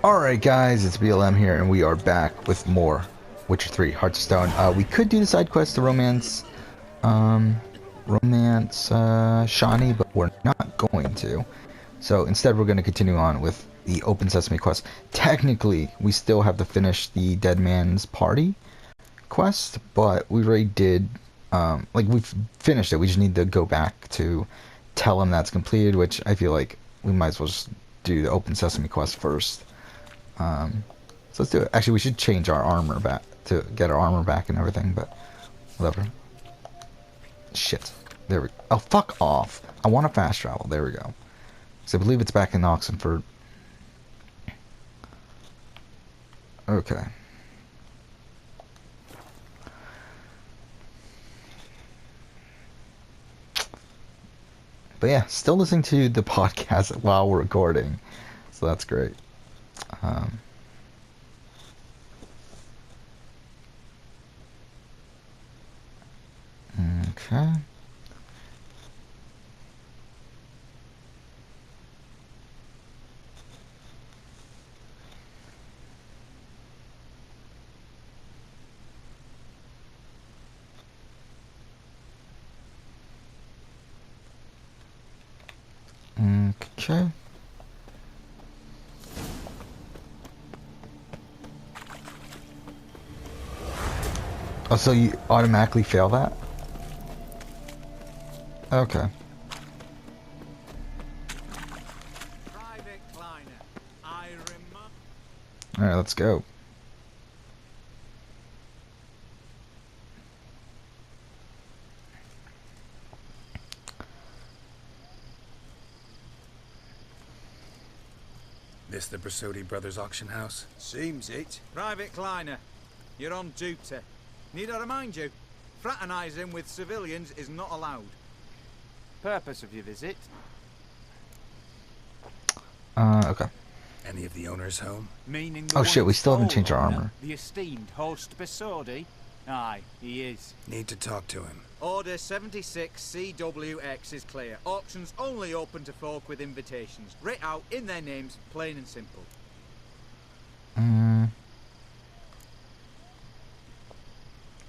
Alright guys, it's BLM here, and we are back with more Witcher 3, Hearts of Stone. We could do the side quest, the romance, Shawnee, but we're not going to. So instead we're going to continue on with the Open Sesame quest. Technically, we still have to finish the Dead Man's Party quest, but we already did, we've finished it. We just need to go back to tell him that's completed, which I feel like we might as well just do the Open Sesame quest first. So let's do it. Actually, we should change our armor back to get our armor back and everything, but whatever. Shit. There we go. Oh, fuck off. I want to fast travel. There we go. So I believe it's back in Oxenford. Okay. But yeah, still listening to the podcast while we're recording. So that's great. Okay. Okay. Oh, so you automatically fail that? Okay. Alright, let's go. This the Brasodi Brothers auction house? Seems it. Private Kleiner, you're on duty. Need I remind you, fraternising with civilians is not allowed. Purpose of your visit? Okay. Any of the owners home? Meaning Oh shit, we still haven't changed our armor. The esteemed host Brasodi? Aye, he is. Need to talk to him. Order 76 CWX is clear. Auctions only open to folk with invitations. Writ out in their names, plain and simple.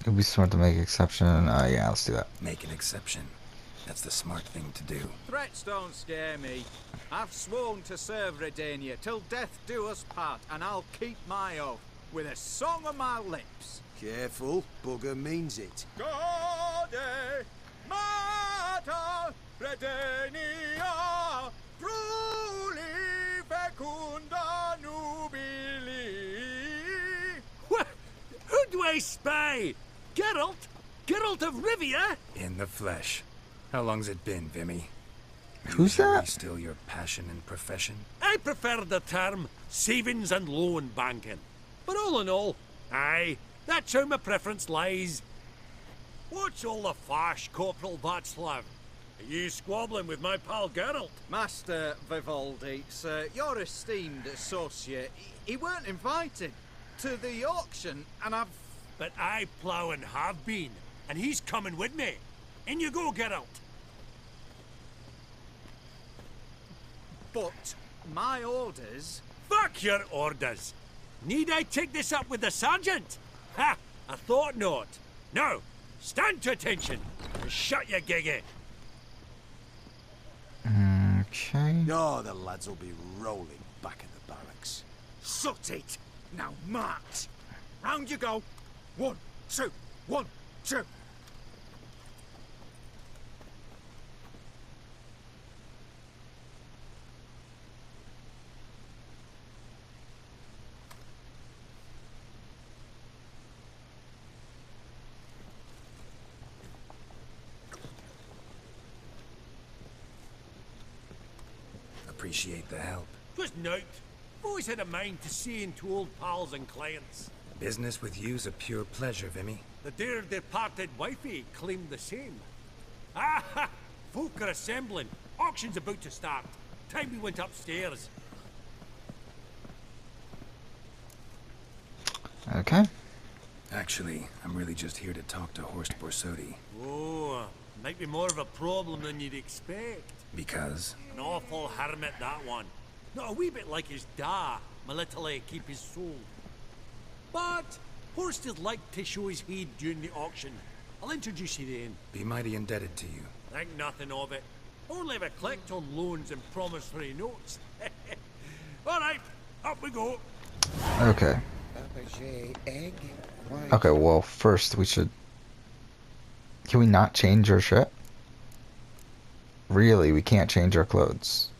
It'd be smart to make an exception. Yeah, let's do that. Make an exception. That's the smart thing to do. Threats don't scare me. I've sworn to serve Redania till death do us part, and I'll keep my oath with a song on my lips. Careful, bugger means it. Gode Mater Redania Truly fecunda nubili. Who do I spy? Geralt? Geralt of Rivia? In the flesh. How long's it been, Vimy? Who's Usually that? Still your passion and profession? I prefer the term savings and loan banking. But all in all, aye, that's how my preference lies. What's all the fash, Corporal Václav? Are you squabbling with my pal Geralt? Master Vivaldi, sir, your esteemed associate, he weren't invited to the auction, and I've... But I plough and have been, and he's coming with me. In you go, Geralt. But my orders... Fuck your orders. Need I take this up with the sergeant? Ha! I thought not. Now, stand to attention and shut your giggy. Okay. Oh, the lads will be rolling back in the barracks. Sut it! Now march! Round you go! 1, 2, 1, 2! Appreciate the help. 'Twas nowt. Always had a mind to seeing to old pals and clients. Business with you's a pure pleasure, Vimy. The dear departed wifey claimed the same. Ah ha! Folk are assembling. Auction's about to start. Time we went upstairs. Okay. Actually, I'm really just here to talk to Horst Borsodi. Oh, might be more of a problem than you'd expect. Because? An awful hermit, that one. Not a wee bit like his da. my little keep his soul. But Horst would like to show his head during the auction. I'll introduce you then. Be mighty indebted to you. Think nothing of it. Only ever collect on loans and promissory notes. Alright, up we go. Okay. Okay, well, first we should... Can we not change our shit? Really, we can't change our clothes.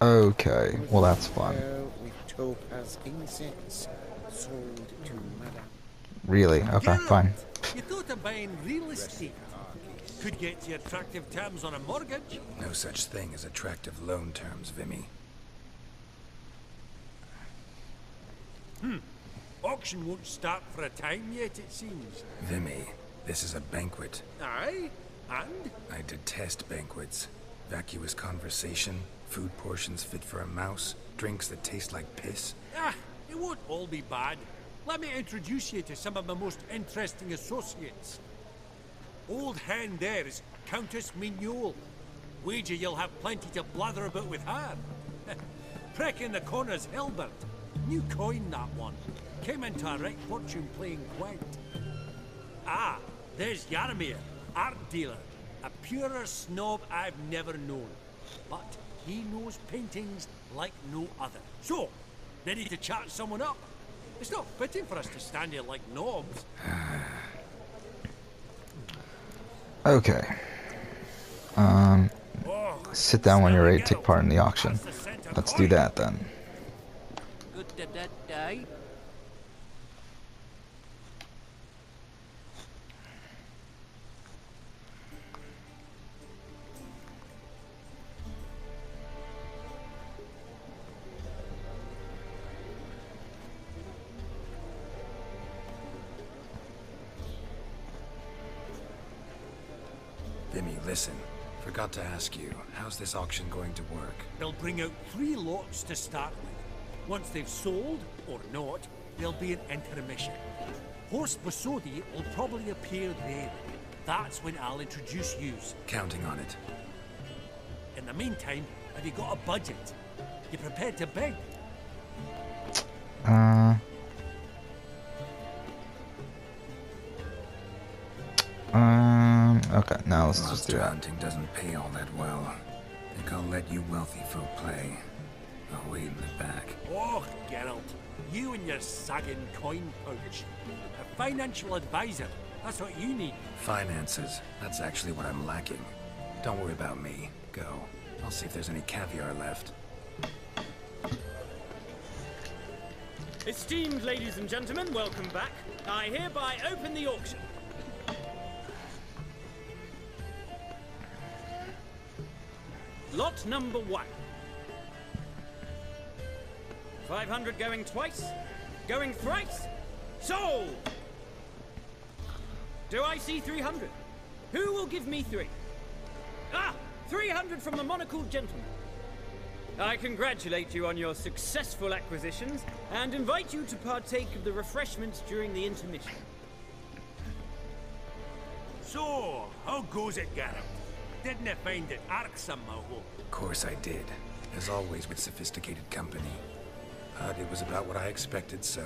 Okay, well that's fun. Really? Okay, fine. You thought of buying real estate? Could get you attractive terms on a mortgage. No such thing as attractive loan terms, Vimy. Auction won't start for a time yet, it seems. Vimy, this is a banquet. Aye, and? I detest banquets. Vacuous conversation, food portions fit for a mouse, drinks that taste like piss. Ah, it won't all be bad. Let me introduce you to some of my most interesting associates. Old hen there is Countess Mignole. Wager you'll have plenty to blather about with her. Prick in the corner's Hilbert. New coin, that one. Came into a right fortune playing quaint. Ah, there's Yarmir, art dealer. A purer snob I've never known. But he knows paintings like no other. So, ready to chat someone up? It's not fitting for us to stand here like knobs. Okay. Sit down when you're ready to take part in the auction. Let's do that then. Good day. Vimy, listen. Forgot to ask you, how's this auction going to work? They'll bring out 3 lots to start with. Once they've sold, or not, there'll be an intermission. Horst Basodi will probably appear then. That's when I'll introduce yous. Counting on it. In the meantime, have you got a budget? You prepared to bid? Okay, now let's just do Monster that. hunting doesn't pay all that well. Think I'll let you wealthy folk play. I'll wait in the back. Oh, Geralt, you and your sagging coin pouch. A financial advisor, that's what you need. Finances. That's actually what I'm lacking. Don't worry about me. Go. I'll see if there's any caviar left. Esteemed ladies and gentlemen, welcome back. I hereby open the auction. Lot number 1. 500 going twice, going thrice. Sold! Do I see 300? Who will give me 3? Ah! 300 from the monocled gentleman. I congratulate you on your successful acquisitions and invite you to partake of the refreshments during the intermission. So, how goes it, Geralt? Didn't I find it irksome, I hope? Of course I did. As always with sophisticated company. But it was about what I expected, so...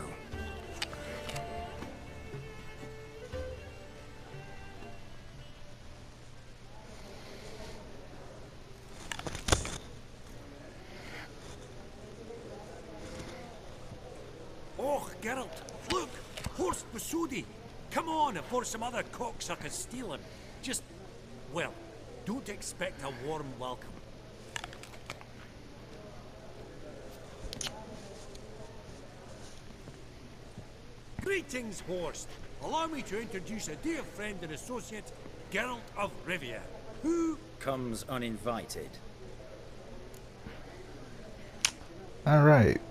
Oh, Geralt, look! Horst Basudi! Come on before some other cocksuckers steal him. Just, well, don't expect a warm welcome. Greetings, Horst. Allow me to introduce a dear friend and associate, Geralt of Rivia, who... Comes uninvited. Alright.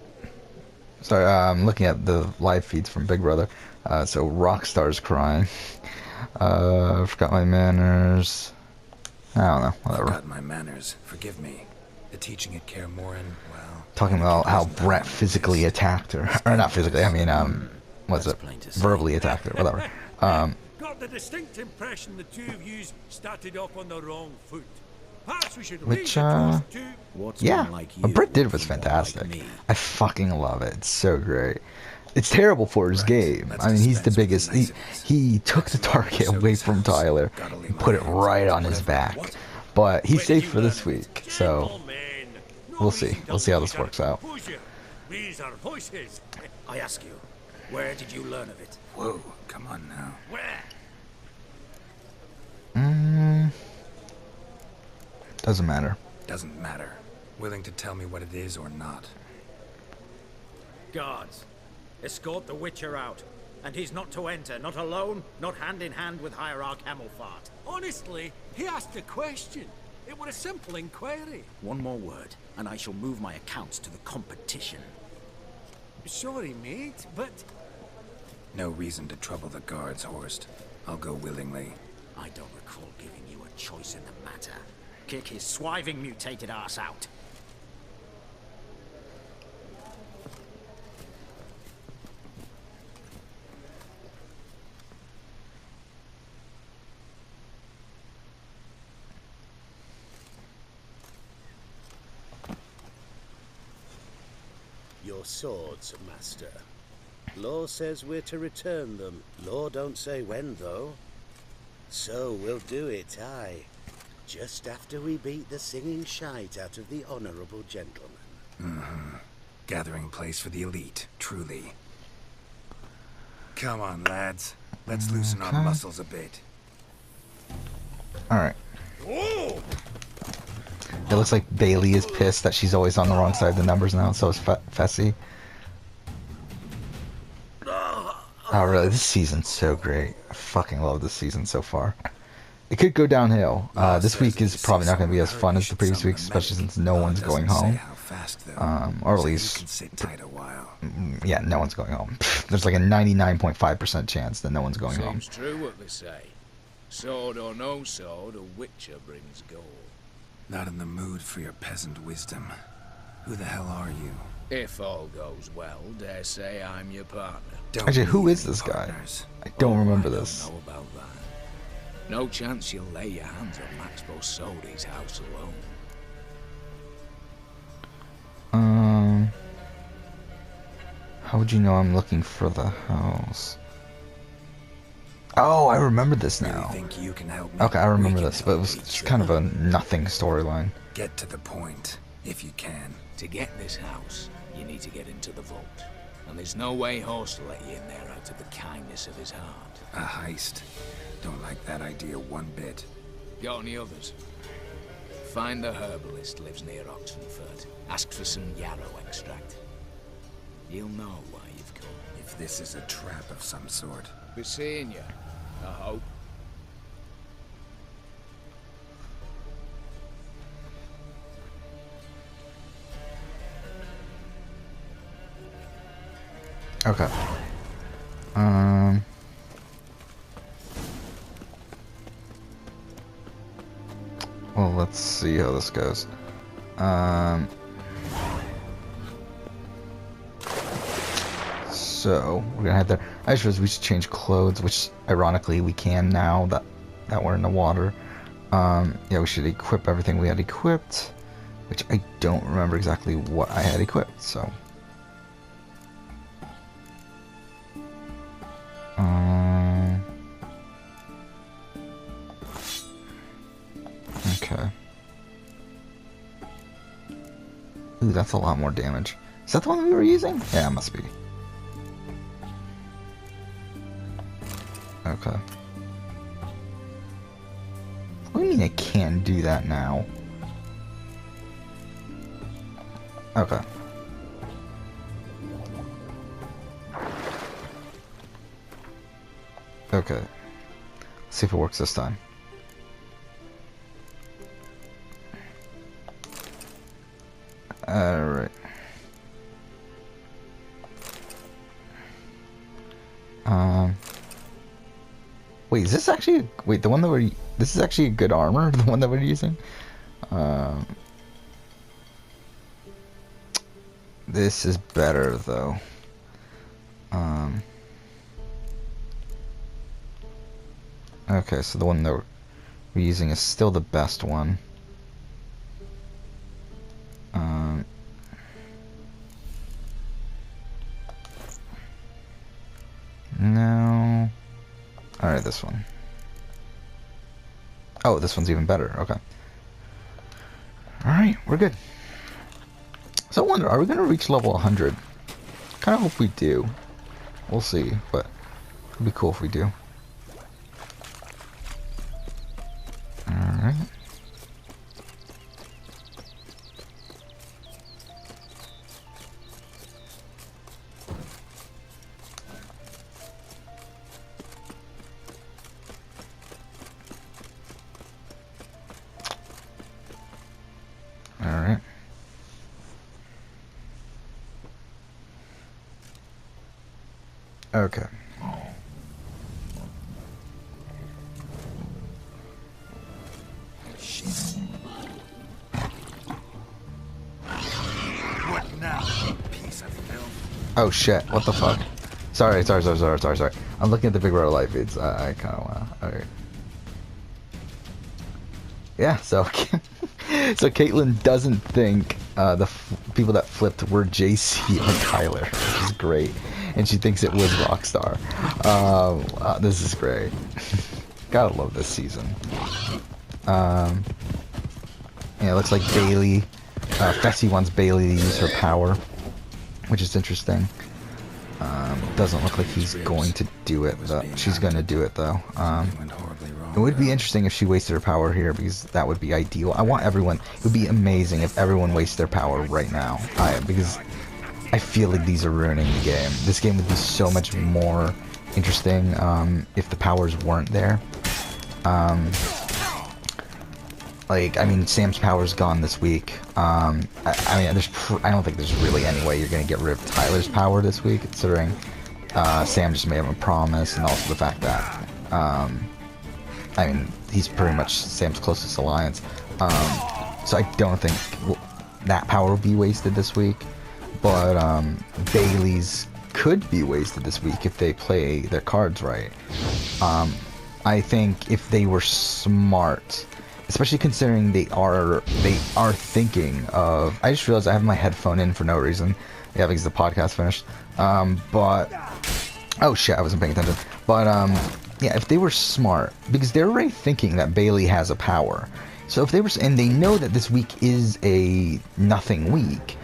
Sorry, I'm looking at the live feeds from Big Brother. So Rockstar's crying. Forgot my manners. I don't know, whatever. Forgot my manners. Forgive me. The teaching at Kaer Morhen, well... Talking about how Brett physically attacked her. Or not physically, I mean, what's it? Verbally attacked her, whatever. Got the distinct impression the two of yous started off on the wrong foot. Perhaps we should Which, raise a toast to... What's yeah, one like what you Brett did would was be more like fantastic. me? I fucking love it. It's so great. It's terrible for his Right, game. let's I mean, he's the dispense with biggest. the He, niceties. he took the target away Soapy's from house. Tyler Gotta lay and my put it hands right on on his whatever. back. What? But he's Where did safe you for this learn of it? week, so Gentlemen, no we'll see. reason to We'll see how this loiter. works out. Push raise our voices. I ask you, where did you learn of it? Whoa, come on now. Where? Doesn't matter. Doesn't matter. Willing to tell me what it is or not. Guards, escort the Witcher out. And he's not to enter, not alone, not hand in hand with Hierarch Hamelfart. Honestly, he asked a question. It was a simple inquiry. One more word, and I shall move my accounts to the competition. Sorry, mate, but... No reason to trouble the guards, Horst. I'll go willingly. I don't recall giving you a choice in the matter. Kick his swiving mutated ass out. Your swords, master. Law says we're to return them. Law don't say when, though. So we'll do it, aye. Just after we beat the singing shite out of the honorable gentleman. Gathering place for the elite, truly. Come on, lads. Let's loosen our muscles a bit. Alright. It looks like Bailey is pissed that she's always on the wrong side of the numbers now, so is Fessy. Oh, really? This season's so great. I fucking love this season so far. It could go downhill. This week is probably not going to be as fun as the previous weeks, especially since no one's going home. Or at least, yeah, no one's going home. There's like a 99.5% chance that no one's going home. Seems true what they say. Sword or no sword, a witcher brings gold. Not in the mood for your peasant wisdom. Who the hell are you? If all goes well, dare say I'm your partner. Don't Actually, who need is this guy? partners. I don't remember I don't this. know about that. No chance you'll lay your hands on Max Bosodi's house alone. How would you know I'm looking for the house? Oh, I remember this Really now. think you can help me? Okay, I We remember can this, but it was help each just kind of other. a nothing storyline. Get to the point, if you can. To get this house, you need to get into the vault. And there's no way Horst will let you in there out of the kindness of his heart. A heist. Don't like that idea one bit. Got any others? Find the herbalist lives near Oxenfurt. Ask for some yarrow extract. You'll know why you've come. If this is a trap of some sort. Be seeing you, I hope. Okay. Well, let's see how this goes. So we're gonna head there. I just realized we should change clothes, which ironically we can now that we're in the water. Yeah, we should equip everything we had equipped, which I don't remember exactly what I had equipped. So. Okay. Ooh, that's a lot more damage. Is that the one we were using? Yeah, it must be. Okay. What do you mean I can't do that now? Okay. Okay. Let's see if it works this time. Alright. Wait, is this actually... Wait, the one that we're... This is actually a good armor? The one that we're using? This is better, though. Okay, so the one that we're using is still the best one. Alright, this one. Oh, this one's even better. Okay. Alright, we're good. So I wonder, are we going to reach level 100? Kind of hope we do. We'll see, but it'd be cool if we do. Alright. Alright. Okay. Shit. What now, piece of filth? Oh shit, what the fuck? Sorry. I'm looking at the Big Brother live feeds. I kind of wanna... Alright. Yeah, so... so Caitlin doesn't think the people that flipped were JC and Tyler, which is great. And she thinks it was Rockstar. This is great. Gotta love this season. Yeah, it looks like Bailey... Fessy wants Bailey to use her power, which is interesting. Doesn't look like he's going to do it, though. She's gonna do it, though. It would be interesting if she wasted her power here, because that would be ideal. I want everyone... It would be amazing if everyone wasted their power right now. Because I feel like these are ruining the game. This game would be so much more interesting if the powers weren't there. Like, I mean, Sam's power's gone this week. I mean, I don't think there's really any way you're gonna get rid of Tyler's power this week, considering Sam just made him a promise, and also the fact that, I mean, he's pretty much Sam's closest alliance. So I don't think that power will be wasted this week, but Bailey's could be wasted this week if they play their cards right. I think if they were smart, especially considering they are thinking of... I just realized I have my headphone in for no reason. Yeah, because the podcast finished. But... Oh shit, I wasn't paying attention. But, yeah, if they were smart, because they're already thinking that Bailey has a power. So if they were... And they know that this week is a nothing week.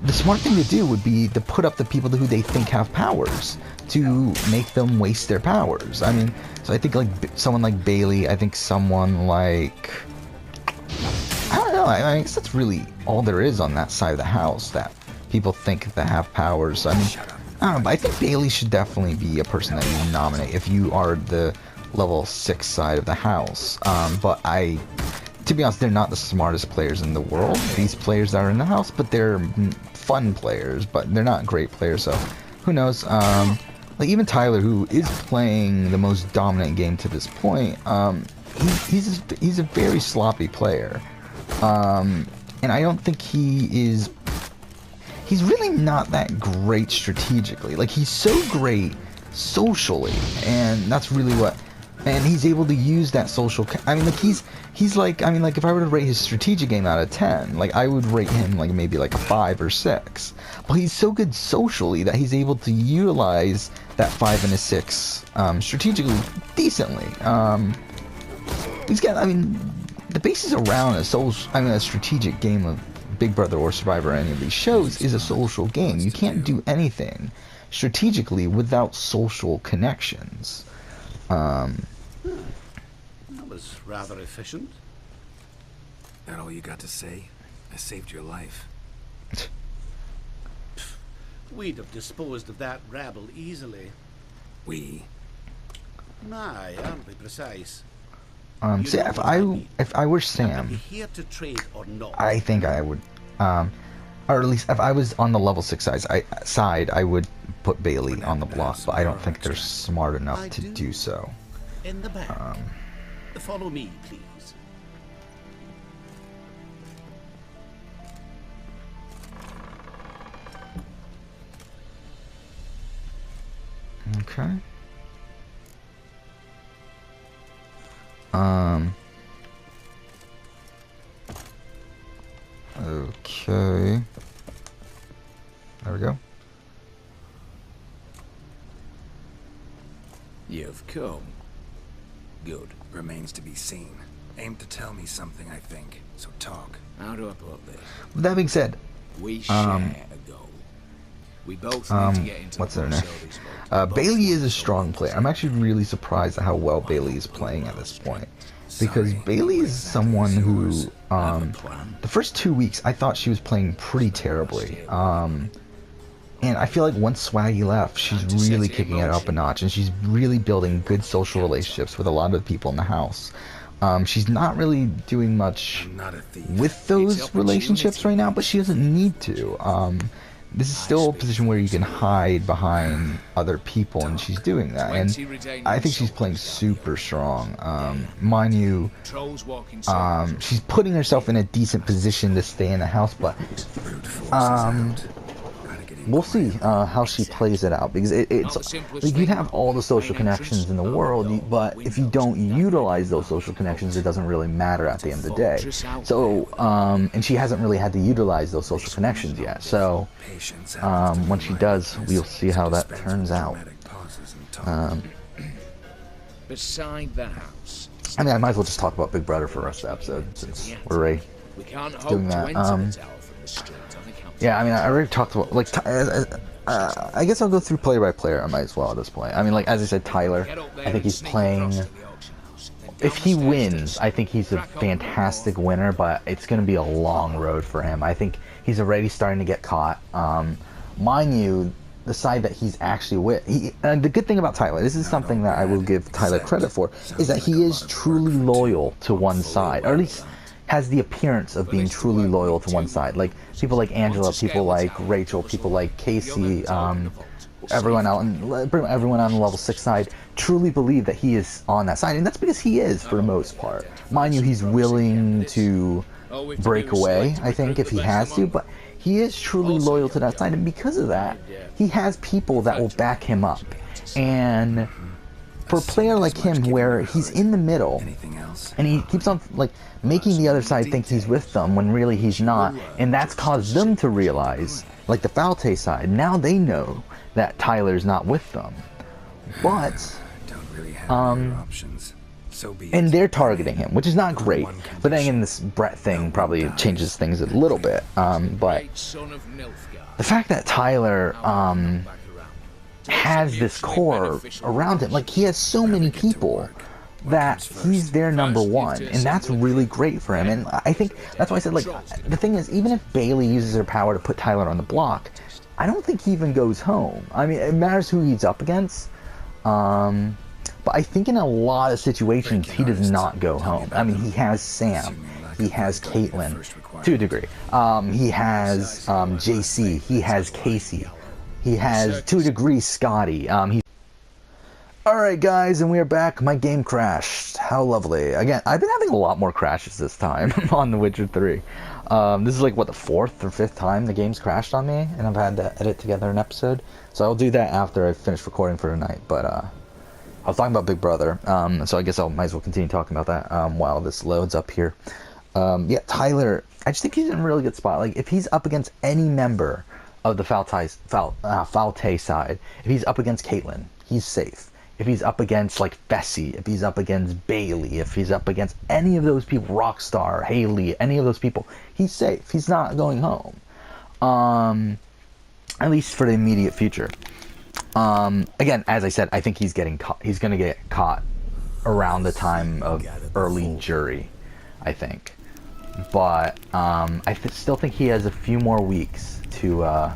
The smart thing to do would be to put up the people who they think have powers, to make them waste their powers. I mean, so I think like someone like Bailey, I think someone like... I don't know, I guess that's really all there is on that side of the house that people think that have powers. I mean, I don't know, but I think Bailey should definitely be a person that you nominate if you are the level 6 side of the house. But to be honest, they're not the smartest players in the world, these players that are in the house, but they're fun players, but they're not great players, so who knows. Like even Tyler, who is playing the most dominant game to this point, he's a very sloppy player, and I don't think he's really not that great strategically. Like, he's so great socially, and that's really what... And he's able to use that social... I mean, like, he's like... I mean, like, if I were to rate his strategic game out of 10, like, I would rate him, like, maybe, like, a 5 or 6. But he's so good socially that he's able to utilize that 5 and a 6 strategically decently. He's got... I mean, the basis around a strategic game of Big Brother or Survivor or any of these shows is a social game. You can't do anything strategically without social connections. That was rather efficient. That all you got to say? I saved your life. We'd have disposed of that rabble easily. We? My, aren't we precise? See, if I were Sam, Here to trade or not? I think I would, or at least if I was on the level 6 side, I would put Bailey on the block, but I don't think they're smart enough to do so. In the back. Follow me, please. Okay. Okay. There we go. You've come. Good. Remains to be seen. Aim to tell me something, I think. So talk. How do I put this? With that being said, We share a goal. We both need to get into what's the her name? Facilities vault. Both Bailey is want a to strong win player. I'm actually really surprised at how well Bailey is playing at this point. Because Bailey is someone who, the first 2 weeks, I thought she was playing pretty terribly. And I feel like once Swaggy left, she's really kicking it up a notch, and she's really building good social relationships with a lot of the people in the house. She's not really doing much with those relationships right now, but she doesn't need to. This is still a position where you can hide behind other people, and she's doing that. And I think she's playing super strong. Mind you, she's putting herself in a decent position to stay in the house, but we'll see how she plays it out, because it's like you have all the social connections in the world, but if you don't utilize those social connections, it doesn't really matter at the end of the day. So, and she hasn't really had to utilize those social connections yet. So, when she does, we'll see how that turns out. Beside the house. I mean, I might as well just talk about Big Brother for the rest of the episode, since we're already doing that. Yeah, I mean, I already talked about, like, I guess I'll go through player by player. I might as well at this point. I mean, like, as I said, Tyler, I think he's playing, if he wins, I think he's a fantastic winner, but it's going to be a long road for him. I think he's already starting to get caught. Mind you, the side that he's actually with, and the good thing about Tyler, this is something that I will give Tyler credit for, is that he is truly loyal to one side, or at least has the appearance of being truly loyal to one side. Like people like Angela, people like Rachel, people like Casey, everyone on the level 6 side truly believe that he is on that side, and that's because he is for the most part. Mind you, he's willing to break away, I think, if he has to, but he is truly loyal to that side, and because of that, he has people that will back him up. And for a player like him, where he's in the middle, and he keeps on like making the other side think he's with them when really he's not, and that's caused them to realize, like the Falte side, now they know that Tyler's not with them. But and they're targeting him, which is not great. But then again, this Brett thing probably changes things a little bit. But the fact that Tyler has this core around him, like he has so many people that he's their number one, and that's really great for him. And I think that's why I said, like, the thing is, even if Bailey uses her power to put Tyler on the block, I don't think he even goes home. I mean, it matters who he's up against, but I think in a lot of situations he does not go home. I mean, he has Sam, he has Caitlin to a degree, he has JC, he has Casey, he has to a degree Scotty. Alright guys, and we are back. My game crashed. How lovely. Again, I've been having a lot more crashes this time on The Witcher 3. This is like, what, the 4th or 5th time the game's crashed on me, and I've had to edit together an episode. So I'll do that after I finish recording for tonight. But I was talking about Big Brother, so I guess I might as well continue talking about that while this loads up here. Yeah, Tyler, I just think he's in a really good spot. Like, if he's up against any member of the Falte side, if he's up against Caitlyn, he's safe. If he's up against, like, Bessie, if he's up against Bailey, if he's up against any of those people, Rockstar, Haley, any of those people, he's safe. He's not going home. At least for the immediate future. Again, as I said, I think he's getting caught. He's going to get caught around the time of early jury, I think. But I still think he has a few more weeks to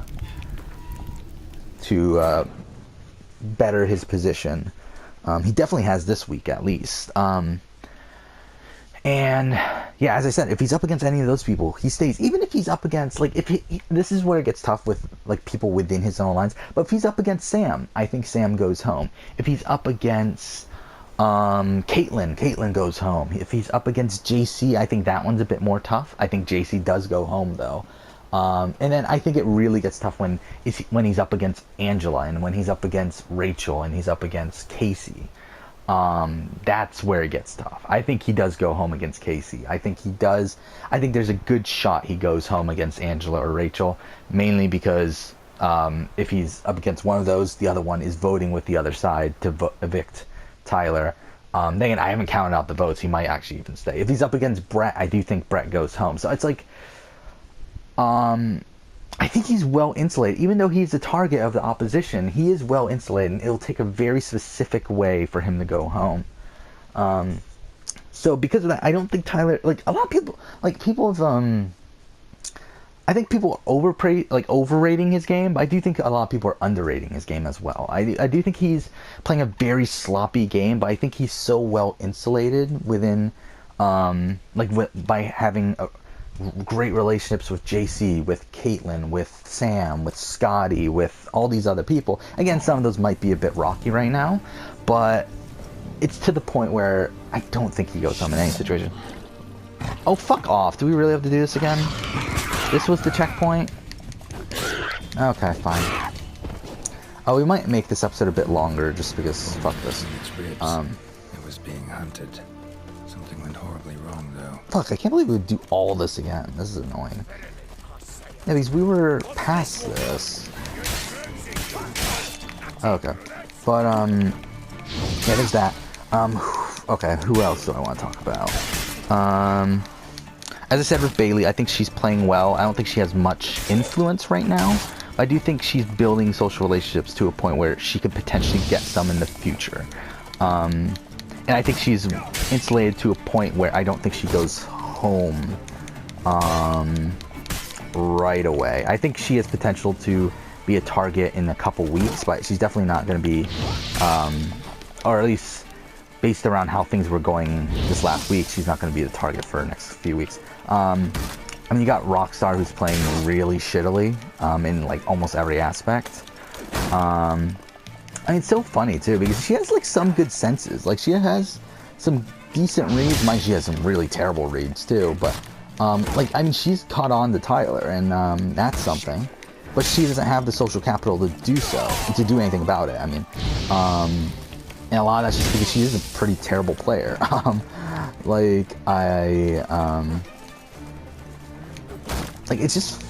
better his position. He definitely has this week at least. And yeah, as I said, if he's up against any of those people, he stays. Even if he's up against, like, this is where it gets tough with, like, people within his own lines. But if he's up against Sam, I think Sam goes home. If he's up against Caitlyn goes home. If he's up against JC, I think that one's a bit more tough. I think JC does go home though. And then I think it really gets tough when he's up against Angela, and when he's up against Rachel, and he's up against Casey. That's where it gets tough. I think he does go home against Casey. I think he does. I think there's a good shot he goes home against Angela or Rachel, mainly because if he's up against one of those, the other one is voting with the other side to evict Tyler. Then again, I haven't counted out the votes. He might actually even stay. If he's up against Brett, I do think Brett goes home. So it's like, I think he's well insulated. Even though he's the target of the opposition, he is well insulated, and it'll take a very specific way for him to go home. So because of that, I don't think Tyler, like a lot of people, like people have, I think people are overrating his game, but I do think a lot of people are underrating his game as well. I do think he's playing a very sloppy game, but I think he's so well insulated within, by having great relationships with JC, with Caitlyn, with Sam, with Scotty, with all these other people. Again, some of those might be a bit rocky right now, but it's to the point where I don't think he goes home in any situation. Oh, fuck off. Do we really have to do this again? This was the checkpoint? Okay, fine. Oh, we might make this episode a bit longer just because, fuck this. It was being hunted. Something went horribly wrong, though. Fuck, I can't believe we would do all this again. This is annoying. Yeah, because we were past this. Okay. But, yeah, there's that. Okay, who else do I want to talk about? As I said with Bailey, I think she's playing well. I don't think she has much influence right now. I do think she's building social relationships to a point where she could potentially get some in the future. And I think she's insulated to a point where I don't think she goes home right away. I think she has potential to be a target in a couple weeks, but she's definitely not going to be, or at least based around how things were going this last week, she's not going to be the target for the next few weeks. I mean, you got Rockstar, who's playing really shittily in like almost every aspect. I mean, it's so funny too because she has like some good senses. Like she has some decent reads. Mind she has some really terrible reads too. But like I mean, she's caught on to Tyler, and that's something. But she doesn't have the social capital to do so, to do anything about it. I mean, and a lot of that's just because she is a pretty terrible player. Like it's just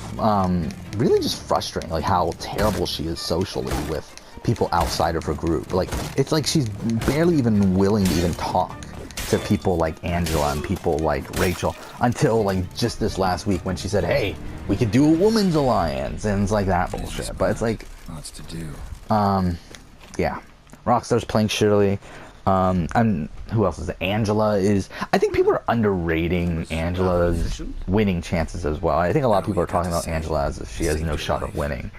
really just frustrating, like how terrible she is socially with people outside of her group. Like it's like she's barely even willing to even talk to people like Angela and people like Rachel until like just this last week when she said, "Hey, we could do a women's alliance," and it's like that bullshit. But it's like lots to do. Yeah, Rockstar's playing shittily. And who else is it? Angela is. I think people are underrating Angela's winning chances as well. I think a lot of people are talking about Angela as if she has no shot of winning,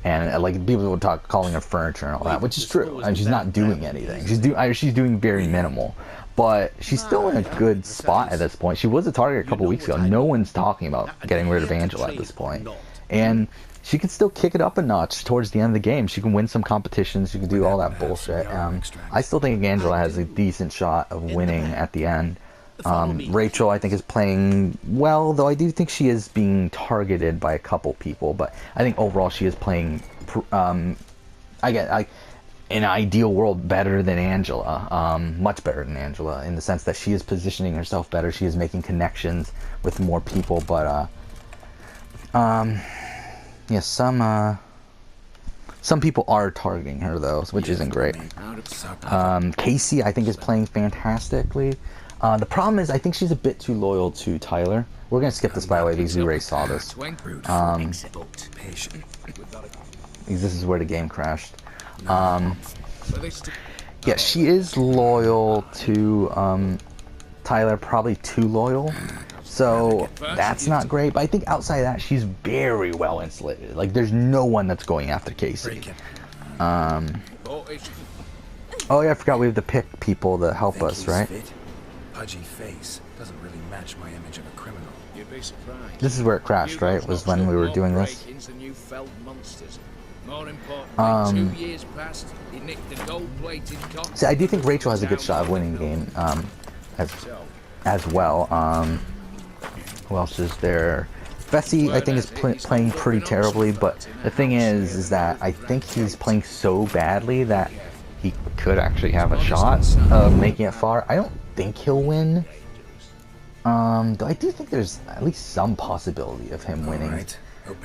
and like people will talk calling her furniture and all that, which is true. I mean, she's not doing anything. She's doing very minimal, but she's still in a good spot at this point. She was a target a couple weeks ago. No one's talking about getting rid of Angela at this point, and she can still kick it up a notch towards the end of the game. She can win some competitions. She can do all that bullshit. I still think Angela has a decent shot of winning at the end. Rachel, I think, is playing well, though I do think she is being targeted by a couple people. But I think overall she is playing, in an ideal world, better than Angela. Much better than Angela in the sense that she is positioning herself better. She is making connections with more people. But yeah, some people are targeting her though, which isn't great. Casey, I think, is playing fantastically. The problem is, I think she's a bit too loyal to Tyler. We're gonna skip this, by the way, because we already saw this. This is where the game crashed. Yeah, she is loyal to Tyler, probably too loyal. So that's not great, but I think outside of that, she's very well insulated. Like, there's no one that's going after Casey. Oh yeah, I forgot we have to pick people to help us, right? Pudgy face doesn't really match my image of a criminal. You'd be surprised. This is where it crashed, right? Was when we were doing this. More 2 years past, he nicked the gold-plated See, I do think Rachel has a good shot of winning the game, as well. Who else is there? Fessy, I think, is playing pretty terribly, but the thing is that I think he's playing so badly that he could actually have a shot of making it far. I don't think he'll win. Though I do think there's at least some possibility of him winning.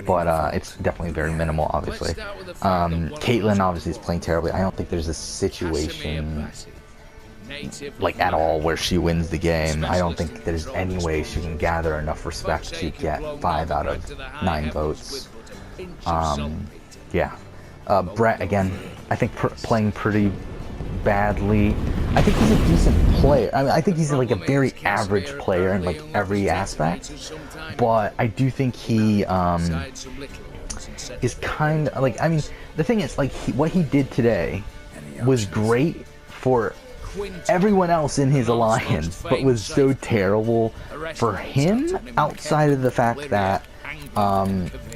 But it's definitely very minimal, obviously. Caitlyn obviously is playing terribly. I don't think there's a situation like at all where she wins the game. I don't think there's any way she can gather enough respect to get 5 out of 9 votes. Yeah. Brett, again, I think playing pretty badly. I think he's a decent player. I mean, I think he's like a very average player in like every aspect. But I do think he is kind of like, I mean, the thing is, like, what he did today was great for everyone else in his alliance, but was so terrible for him outside of the fact that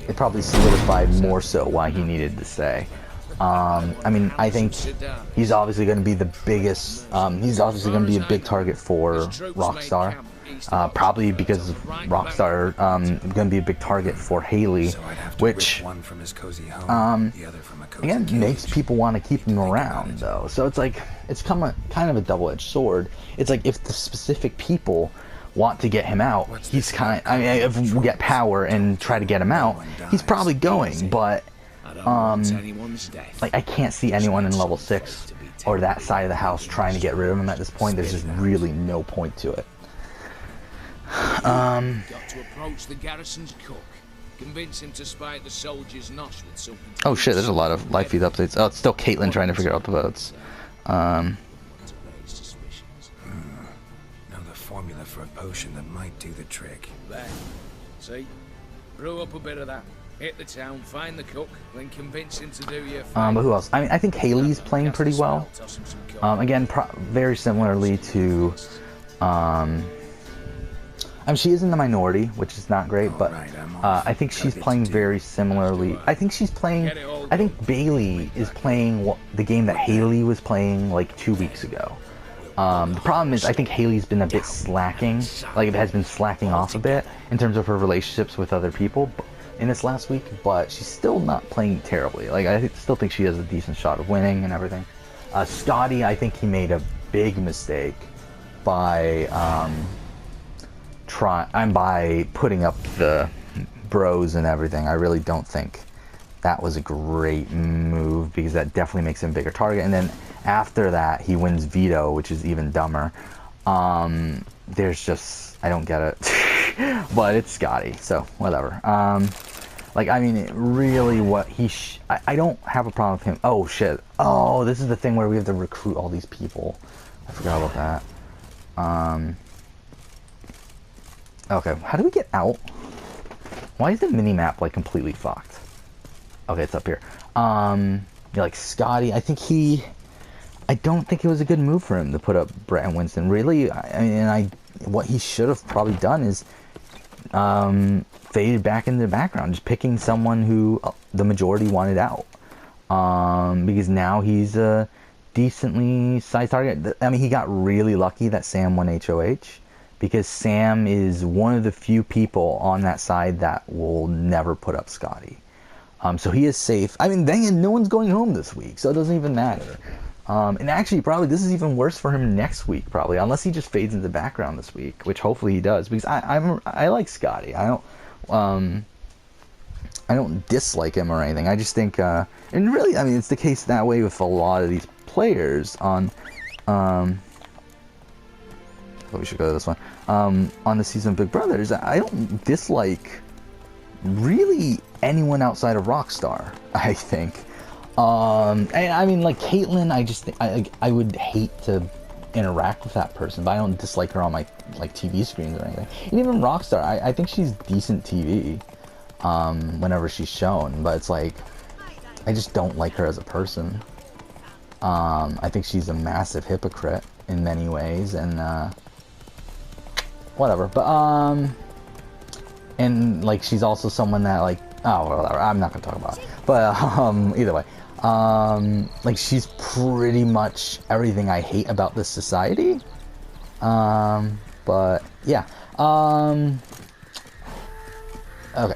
it probably solidified more so why he needed to stay. I mean, I think he's obviously going to be the biggest, he's obviously going to be a big target for Rockstar. Probably because Rockstar going to be a big target for Haley, which again makes people want to keep him around though. So it's like it's kind of a double-edged sword. It's like if the specific people want to get him out, he's kind of, I mean, if we get power and try to get him out, he's probably going, but like I can't see anyone in level 6 or that side of the house trying to get rid of him at this point. There's just really no point to it. Got to approach the garrison's cook. Convince him to spy at the soldiers' nosh with something. Oh shit, there's a lot of live feed updates. Oh, it's still Caitlin trying to figure out the votes. Know the formula for a potion that might do the trick. There. See? Brew up a bit of that. Hit the town, find the cook, then convince him to do your but who else? I mean, I think Haley's playing pretty well. Again, very similarly to I mean, she is in the minority, which is not great, but I think she's playing very similarly. I think Bailey is playing the game that Haley was playing like 2 weeks ago. The problem is I think Haley's been a bit slacking, like it has been slacking off a bit in terms of her relationships with other people in this last week, but she's still not playing terribly. Like I still think she has a decent shot of winning and everything. Scotty, I think he made a big mistake by by putting up the bros and everything. I really don't think that was a great move because that definitely makes him a bigger target. And then after that, he wins veto, which is even dumber. There's just, I don't get it, but it's Scotty, so whatever. Like, I mean, really what he, I don't have a problem with him. Oh shit. Oh, this is the thing where we have to recruit all these people. I forgot about that. Okay, how do we get out? Why is the mini-map, like, completely fucked? Okay, it's up here. Yeah, like, Scotty, I don't think it was a good move for him to put up Brett and Winston. Really, what he should have probably done is faded back into the background, just picking someone who the majority wanted out. Because now he's a decently sized target. I mean, he got really lucky that Sam won HOH. Because Sam is one of the few people on that side that will never put up Scotty. So he is safe. I mean, dang it, no one's going home this week, so it doesn't even matter. And actually, probably this is even worse for him next week, probably, unless he just fades into the background this week, which hopefully he does. Because I like Scotty. I don't dislike him or anything. I just think, and really, I mean, it's the case that way with a lot of these players on. We should go to this one. On the season of Big Brothers, I don't dislike really anyone outside of Rockstar, I think. And I mean, like Caitlyn, I just think I would hate to interact with that person, but I don't dislike her on my like TV screens or anything. And even Rockstar, I think she's decent TV whenever she's shown, but it's like I just don't like her as a person. I think she's a massive hypocrite in many ways, and whatever, but and like she's also someone that like, oh whatever, I'm not gonna talk about it, but either way, like she's pretty much everything I hate about this society. But yeah, okay,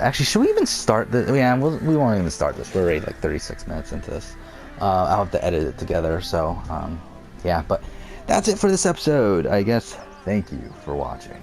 actually, should we even start this? Yeah, we won't even start this. We're already like 36 minutes into this. I'll have to edit it together, so yeah, but that's it for this episode, I guess. Thank you for watching.